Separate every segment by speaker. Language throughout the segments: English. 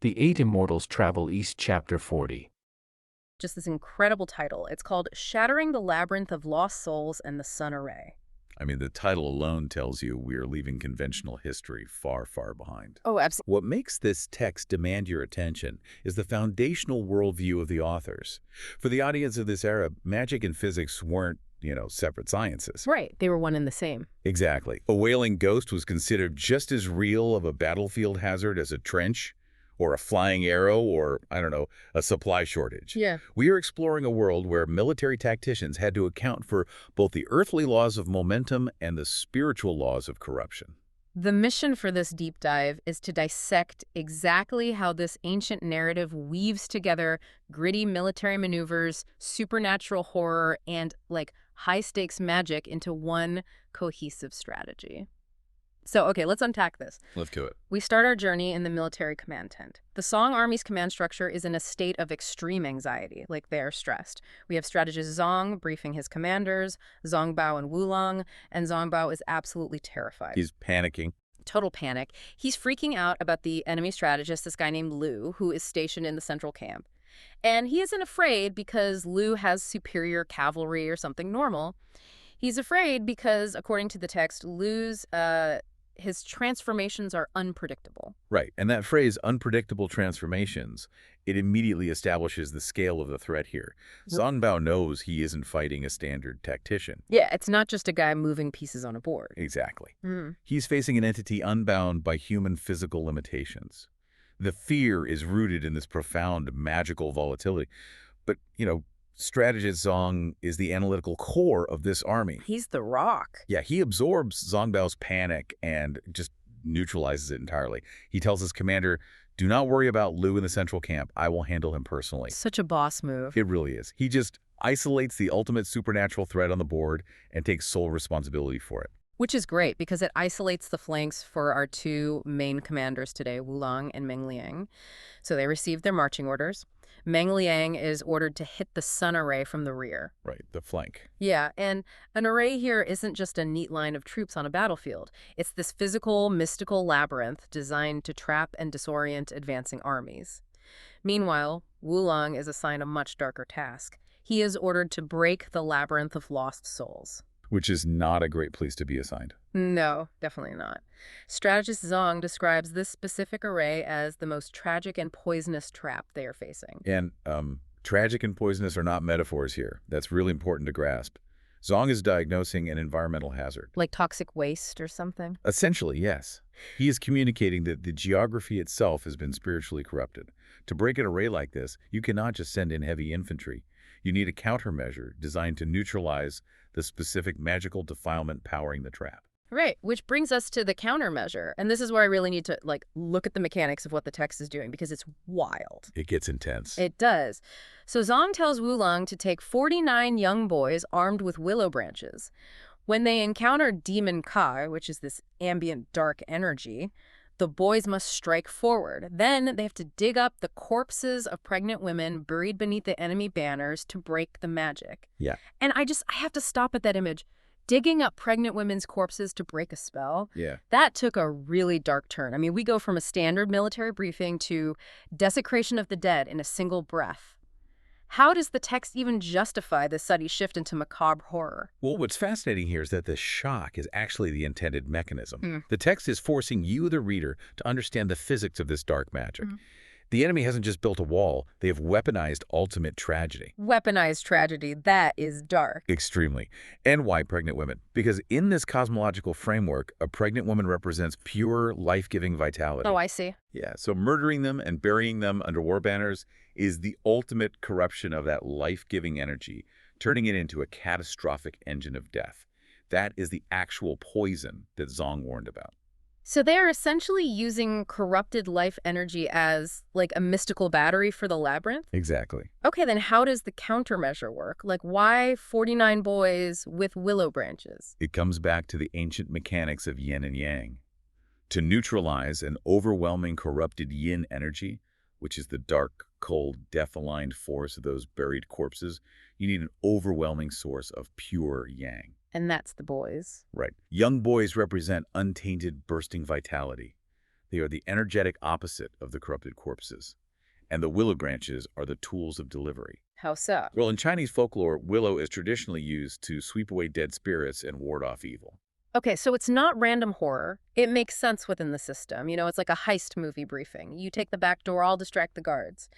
Speaker 1: The Eight Immortals Travel East, Chapter 40.
Speaker 2: Just this incredible title. It's called Shattering the Labyrinth of Lost Souls and the Sun Array.
Speaker 3: I mean, the title alone tells you we are leaving conventional history far, far behind.
Speaker 2: Oh, absolutely.
Speaker 3: What makes this text demand your attention is the foundational worldview of the authors. For the audience of this era, magic and physics weren't, separate sciences.
Speaker 2: Right. They were one and the same.
Speaker 3: Exactly. A wailing ghost was considered just as real of a battlefield hazard as a trench, or a flying arrow, or, a supply shortage.
Speaker 2: Yeah.
Speaker 3: We are exploring a world where military tacticians had to account for both the earthly laws of momentum and the spiritual laws of corruption.
Speaker 2: The mission for this deep dive is to dissect exactly how this ancient narrative weaves together gritty military maneuvers, supernatural horror, and, high-stakes magic into one cohesive strategy. So, okay, let's unpack this.
Speaker 3: Let's do it.
Speaker 2: We start our journey in the military command tent. The Song Army's command structure is in a state of extreme anxiety, they're stressed. We have strategist Zong briefing his commanders, Zongbao and Wulong, and Zongbao is absolutely terrified.
Speaker 3: He's panicking.
Speaker 2: Total panic. He's freaking out about the enemy strategist, this guy named Lu, who is stationed in the central camp. And he isn't afraid because Lu has superior cavalry or something normal. He's afraid because, according to the text, Lu's his transformations are unpredictable.
Speaker 3: Right, and that phrase, unpredictable transformations, it immediately establishes the scale of the threat here. Zongbao knows he isn't fighting a standard tactician.
Speaker 2: Yeah, it's not just a guy moving pieces on a board.
Speaker 3: Exactly. He's facing an entity unbound by human physical limitations. The fear is rooted in this profound magical volatility. But, strategist Zong is the analytical core of this army.
Speaker 2: He's the rock.
Speaker 3: Yeah, he absorbs Zongbao's panic and just neutralizes it entirely. He tells his commander, do not worry about Lu in the central camp. I will handle him personally.
Speaker 2: Such a boss move.
Speaker 3: It really is. He just isolates the ultimate supernatural threat on the board and takes sole responsibility for it.
Speaker 2: Which is great because it isolates the flanks for our two main commanders today, Wulong and Meng Liang. So they receive their marching orders. Meng Liang is ordered to hit the sun array from the rear.
Speaker 3: Right, the flank.
Speaker 2: Yeah, and an array here isn't just a neat line of troops on a battlefield. It's this physical, mystical labyrinth designed to trap and disorient advancing armies. Meanwhile, Wulong is assigned a much darker task. He is ordered to break the labyrinth of lost souls.
Speaker 3: Which is not a great place to be assigned.
Speaker 2: No, definitely not. Strategist Zong describes this specific array as the most tragic and poisonous trap they are facing.
Speaker 3: And tragic and poisonous are not metaphors here. That's really important to grasp. Zong is diagnosing an environmental hazard.
Speaker 2: Like toxic waste or something?
Speaker 3: Essentially, yes. He is communicating that the geography itself has been spiritually corrupted. To break an array like this, you cannot just send in heavy infantry. You need a countermeasure designed to neutralize the specific magical defilement powering the trap.
Speaker 2: Right, which brings us to the countermeasure. And this is where I really need to, look at the mechanics of what the text is doing, because it's wild.
Speaker 3: It gets intense.
Speaker 2: It does. So Zong tells Wulong to take 49 young boys armed with willow branches. When they encounter Demon Kai, which is this ambient dark energy, the boys must strike forward. Then they have to dig up the corpses of pregnant women buried beneath the enemy banners to break the magic.
Speaker 3: Yeah.
Speaker 2: And I have to stop at that image. Digging up pregnant women's corpses to break a spell.
Speaker 3: Yeah.
Speaker 2: That took a really dark turn. I mean, we go from a standard military briefing to desecration of the dead in a single breath. How does the text even justify this sudden shift into macabre horror?
Speaker 3: Well, what's fascinating here is that the shock is actually the intended mechanism. The text is forcing you, the reader, to understand the physics of this dark magic. The enemy hasn't just built a wall, they have weaponized ultimate tragedy.
Speaker 2: Weaponized tragedy, that is dark.
Speaker 3: Extremely. And why pregnant women? Because in this cosmological framework, a pregnant woman represents pure, life-giving vitality.
Speaker 2: Oh, I see.
Speaker 3: Yeah, so murdering them and burying them under war banners is the ultimate corruption of that life-giving energy, turning it into a catastrophic engine of death. That is the actual poison that Zong warned about.
Speaker 2: So they are essentially using corrupted life energy as, a mystical battery for the labyrinth?
Speaker 3: Exactly.
Speaker 2: Okay, then how does the countermeasure work? Why 49 boys with willow branches?
Speaker 3: It comes back to the ancient mechanics of yin and yang. To neutralize an overwhelming corrupted yin energy, which is the dark, cold, death-aligned force of those buried corpses, you need an overwhelming source of pure yang.
Speaker 2: And that's the boys.
Speaker 3: Right. Young boys represent untainted, bursting vitality. They are the energetic opposite of the corrupted corpses. And the willow branches are the tools of delivery.
Speaker 2: How so?
Speaker 3: Well, in Chinese folklore, willow is traditionally used to sweep away dead spirits and ward off evil.
Speaker 2: Okay, so it's not random horror. It makes sense within the system. It's like a heist movie briefing. You take the back door, I'll distract the guards.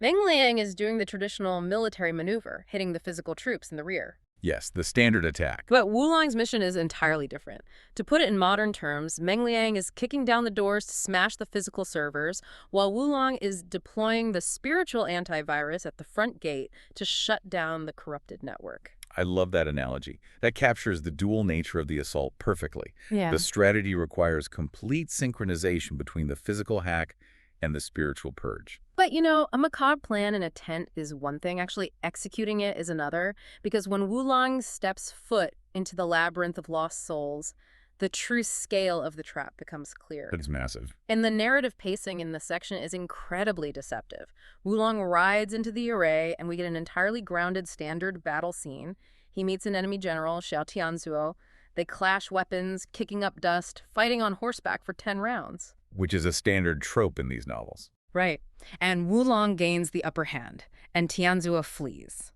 Speaker 2: Meng Liang is doing the traditional military maneuver, hitting the physical troops in the rear.
Speaker 3: Yes, the standard attack.
Speaker 2: But Wulong's mission is entirely different. To put it in modern terms, Meng Liang is kicking down the doors to smash the physical servers, while Wulong is deploying the spiritual antivirus at the front gate to shut down the corrupted network.
Speaker 3: I love that analogy. That captures the dual nature of the assault perfectly.
Speaker 2: Yeah.
Speaker 3: The strategy requires complete synchronization between the physical hack and the spiritual purge.
Speaker 2: But, a macabre plan in a tent is one thing. Actually executing it is another. Because when Wulong steps foot into the labyrinth of lost souls, the true scale of the trap becomes clear.
Speaker 3: It's massive.
Speaker 2: And the narrative pacing in this section is incredibly deceptive. Wulong rides into the array, and we get an entirely grounded standard battle scene. He meets an enemy general, Xiao Tianzuo. They clash weapons, kicking up dust, fighting on horseback for 10 rounds.
Speaker 3: Which is a standard trope in these novels.
Speaker 2: Right. And Wulong gains the upper hand, and Tianzuo flees.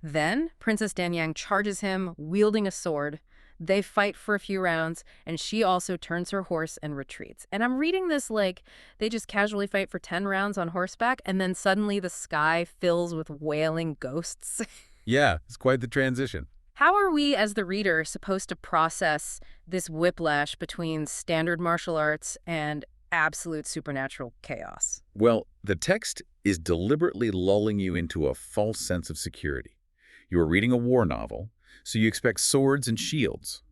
Speaker 2: Then Princess Danyang charges him, wielding a sword. They fight for a few rounds, and she also turns her horse and retreats. And I'm reading this like they just casually fight for 10 rounds on horseback, and then suddenly the sky fills with wailing ghosts.
Speaker 3: Yeah, it's quite the transition.
Speaker 2: How are we, as the reader, supposed to process this whiplash between standard martial arts and absolute supernatural chaos?
Speaker 3: Well, the text is deliberately lulling you into a false sense of security. You are reading a war novel, so you expect swords and shields.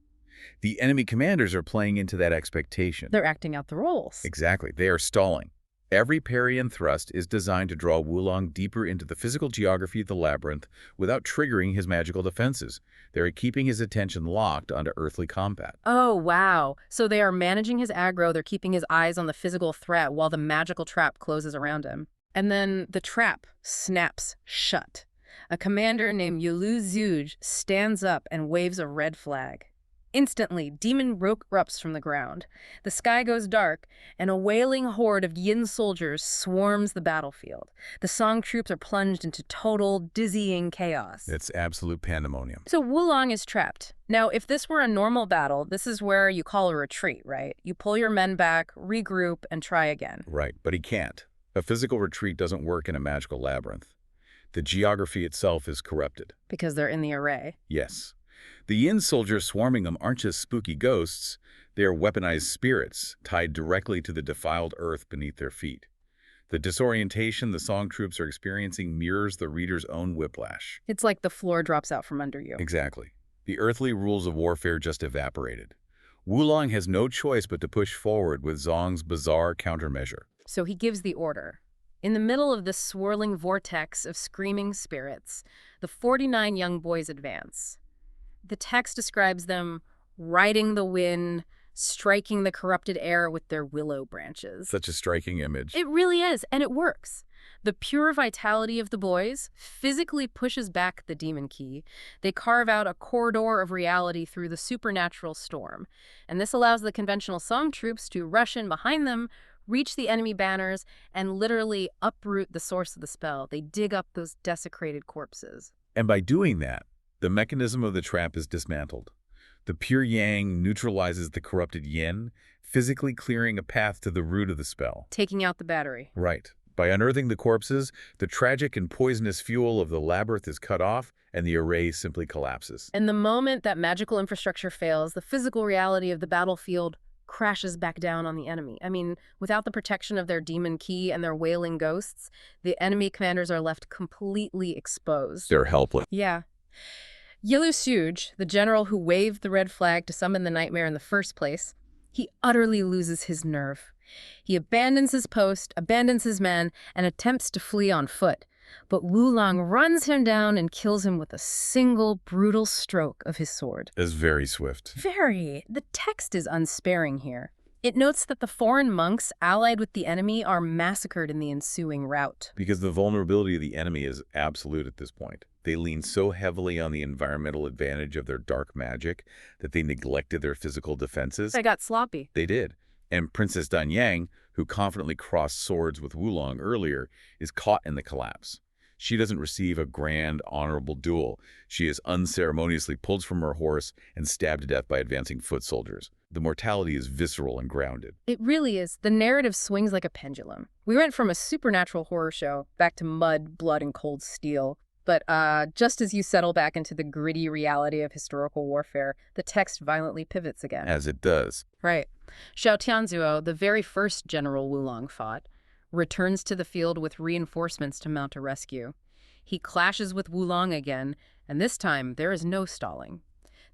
Speaker 3: The enemy commanders are playing into that expectation.
Speaker 2: They're acting out the roles.
Speaker 3: Exactly. They are stalling. Every parry and thrust is designed to draw Wulong deeper into the physical geography of the labyrinth without triggering his magical defenses. They are keeping his attention locked onto earthly combat.
Speaker 2: Oh, wow. So they are managing his aggro, they're keeping his eyes on the physical threat while the magical trap closes around him. And then the trap snaps shut. A commander named Yulu Zuj stands up and waves a red flag. Instantly, demon erupts from the ground. The sky goes dark, and a wailing horde of Yin soldiers swarms the battlefield. The Song troops are plunged into total, dizzying chaos.
Speaker 3: It's absolute pandemonium.
Speaker 2: So Wulong is trapped. Now, if this were a normal battle, this is where you call a retreat, right? You pull your men back, regroup, and try again.
Speaker 3: Right, but he can't. A physical retreat doesn't work in a magical labyrinth. The geography itself is corrupted.
Speaker 2: Because they're in the array.
Speaker 3: Yes. The Yin soldiers swarming them aren't just spooky ghosts, they are weaponized spirits tied directly to the defiled earth beneath their feet. The disorientation the Song troops are experiencing mirrors the reader's own whiplash.
Speaker 2: It's like the floor drops out from under you.
Speaker 3: Exactly. The earthly rules of warfare just evaporated. Wulong has no choice but to push forward with Zong's bizarre countermeasure.
Speaker 2: So he gives the order. In the middle of this swirling vortex of screaming spirits, the 49 young boys advance. The text describes them riding the wind, striking the corrupted air with their willow branches.
Speaker 3: Such a striking image.
Speaker 2: It really is, and it works. The pure vitality of the boys physically pushes back the demon key. They carve out a corridor of reality through the supernatural storm. And this allows the conventional Song troops to rush in behind them, reach the enemy banners, and literally uproot the source of the spell. They dig up those desecrated corpses.
Speaker 3: And by doing that, the mechanism of the trap is dismantled. The pure yang neutralizes the corrupted yin, physically clearing a path to the root of the spell.
Speaker 2: Taking out the battery.
Speaker 3: Right. By unearthing the corpses, the tragic and poisonous fuel of the labyrinth is cut off, and the array simply collapses.
Speaker 2: And the moment that magical infrastructure fails, the physical reality of the battlefield crashes back down on the enemy. I mean, without the protection of their demon key and their wailing ghosts, the enemy commanders are left completely exposed.
Speaker 3: They're helpless.
Speaker 2: Yeah. Yilu Suj, the general who waved the red flag to summon the nightmare in the first place, he utterly loses his nerve. He abandons his post, abandons his men, and attempts to flee on foot. But Wulong runs him down and kills him with a single brutal stroke of his sword.
Speaker 3: Is very swift.
Speaker 2: Very. The text is unsparing here. It notes that the foreign monks allied with the enemy are massacred in the ensuing rout.
Speaker 3: Because the vulnerability of the enemy is absolute at this point. They lean so heavily on the environmental advantage of their dark magic that they neglected their physical defenses.
Speaker 2: They got sloppy.
Speaker 3: They did. And Princess Danyang, who confidently crossed swords with Wulong earlier, is caught in the collapse. She doesn't receive a grand, honorable duel. She is unceremoniously pulled from her horse and stabbed to death by advancing foot soldiers. The mortality is visceral and grounded.
Speaker 2: It really is. The narrative swings like a pendulum. We went from a supernatural horror show back to mud, blood, and cold steel. But just as you settle back into the gritty reality of historical warfare, the text violently pivots again.
Speaker 3: As it does.
Speaker 2: Right. Xiao Tianzuo, the very first General Wulong fought, returns to the field with reinforcements to mount a rescue. He clashes with Wulong again, and this time there is no stalling.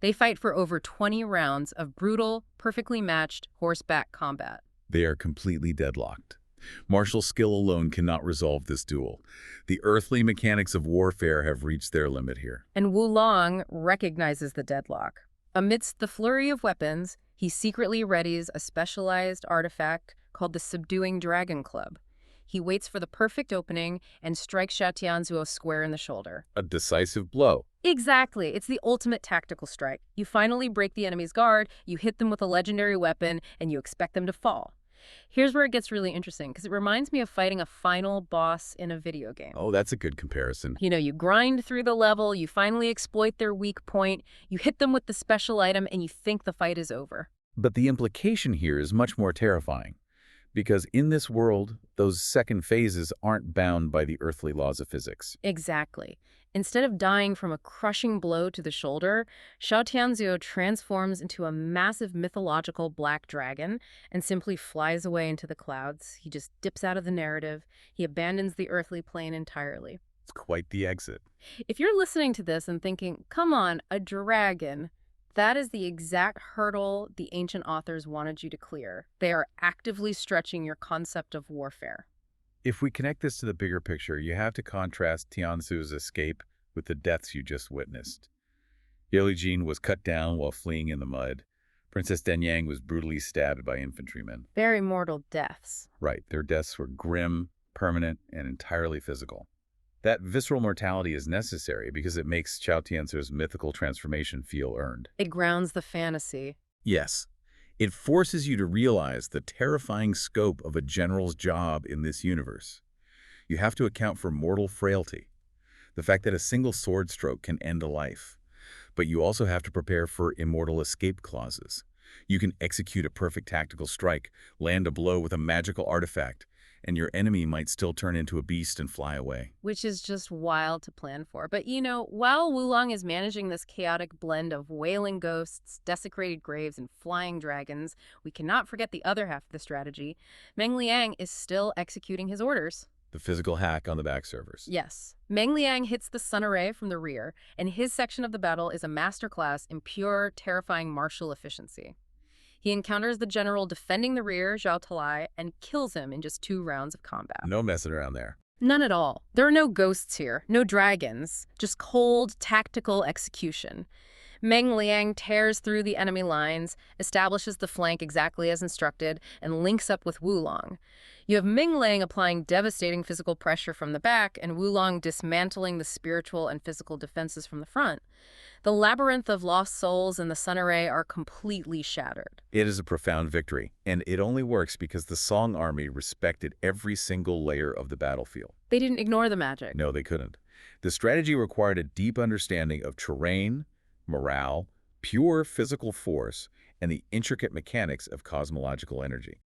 Speaker 2: They fight for over 20 rounds of brutal, perfectly matched horseback combat.
Speaker 3: They are completely deadlocked. Martial skill alone cannot resolve this duel. The earthly mechanics of warfare have reached their limit here.
Speaker 2: And Wulong recognizes the deadlock. Amidst the flurry of weapons, he secretly readies a specialized artifact called the Subduing Dragon Club. He waits for the perfect opening and strikes Xiao Tianzuo square in the shoulder.
Speaker 3: A decisive blow.
Speaker 2: Exactly. It's the ultimate tactical strike. You finally break the enemy's guard, you hit them with a legendary weapon, and you expect them to fall. Here's where it gets really interesting, because it reminds me of fighting a final boss in a video game.
Speaker 3: Oh, that's a good comparison.
Speaker 2: You know, you grind through the level, you finally exploit their weak point, you hit them with the special item, and you think the fight is over.
Speaker 3: But the implication here is much more terrifying. Because in this world, those second phases aren't bound by the earthly laws of physics.
Speaker 2: Exactly. Instead of dying from a crushing blow to the shoulder, Xiao Tianzuo transforms into a massive mythological black dragon and simply flies away into the clouds. He just dips out of the narrative. He abandons the earthly plane entirely.
Speaker 3: It's quite the exit.
Speaker 2: If you're listening to this and thinking, come on, a dragon, that is the exact hurdle the ancient authors wanted you to clear. They are actively stretching your concept of warfare.
Speaker 3: If we connect this to the bigger picture, you have to contrast Tianzu's escape with the deaths you just witnessed. Yeli Jin was cut down while fleeing in the mud. Princess Danyang was brutally stabbed by infantrymen.
Speaker 2: Very mortal deaths.
Speaker 3: Right, their deaths were grim, permanent, and entirely physical. That visceral mortality is necessary because it makes Xiao Tianzu's mythical transformation feel earned.
Speaker 2: It grounds the fantasy.
Speaker 3: Yes. It forces you to realize the terrifying scope of a general's job in this universe. You have to account for mortal frailty, the fact that a single sword stroke can end a life. But you also have to prepare for immortal escape clauses. You can execute a perfect tactical strike, land a blow with a magical artifact, and your enemy might still turn into a beast and fly away.
Speaker 2: Which is just wild to plan for. But you know, while Wulong is managing this chaotic blend of wailing ghosts, desecrated graves, and flying dragons, we cannot forget the other half of the strategy. Meng Liang is still executing his orders.
Speaker 3: The physical hack on the back servers.
Speaker 2: Yes. Meng Liang hits the sun array from the rear, and his section of the battle is a masterclass in pure, terrifying martial efficiency. He encounters the general defending the rear, Zhao Talai, and kills him in just 2 rounds of combat.
Speaker 3: No messing around there.
Speaker 2: None at all. There are no ghosts here, no dragons, just cold, tactical execution. Meng Liang tears through the enemy lines, establishes the flank exactly as instructed, and links up with Wulong. You have Meng Liang applying devastating physical pressure from the back, and Wulong dismantling the spiritual and physical defenses from the front. The labyrinth of lost souls and the sun array are completely shattered.
Speaker 3: It is a profound victory, and it only works because the Song army respected every single layer of the battlefield.
Speaker 2: They didn't ignore the magic.
Speaker 3: No, they couldn't. The strategy required a deep understanding of terrain, morale, pure physical force, and the intricate mechanics of cosmological energy.